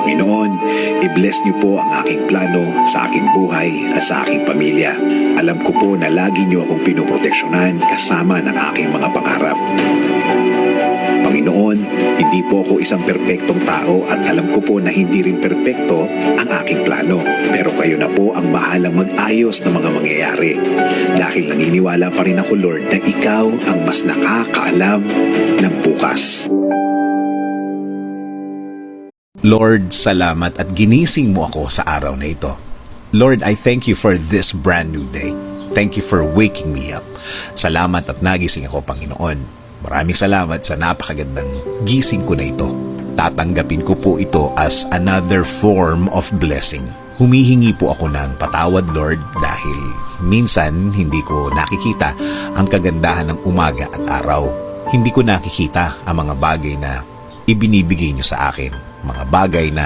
Panginoon, i-bless niyo po ang aking plano sa aking buhay at sa aking pamilya. Alam ko po na lagi niyo akong pinoproteksyonan kasama ng aking mga pangarap. Panginoon, hindi po ako isang perpektong tao at alam ko po na hindi rin perpekto ang aking plano. Pero kayo na po ang bahalang mag-ayos ng mga mangyayari. Dahil naniniwala pa rin ako, Lord, na ikaw ang mas nakakaalam ng bukas. Lord, salamat at ginising mo ako sa araw na ito. Lord, I thank you for this brand new day. Thank you for waking me up. Salamat at nagising ako, Panginoon. Maraming salamat sa napakagandang gising ko na ito. Tatanggapin ko po ito as another form of blessing. Humihingi po ako ng patawad, Lord, dahil minsan hindi ko nakikita ang kagandahan ng umaga at araw. Hindi ko nakikita ang mga bagay na ibinibigay niyo sa akin. Mga bagay na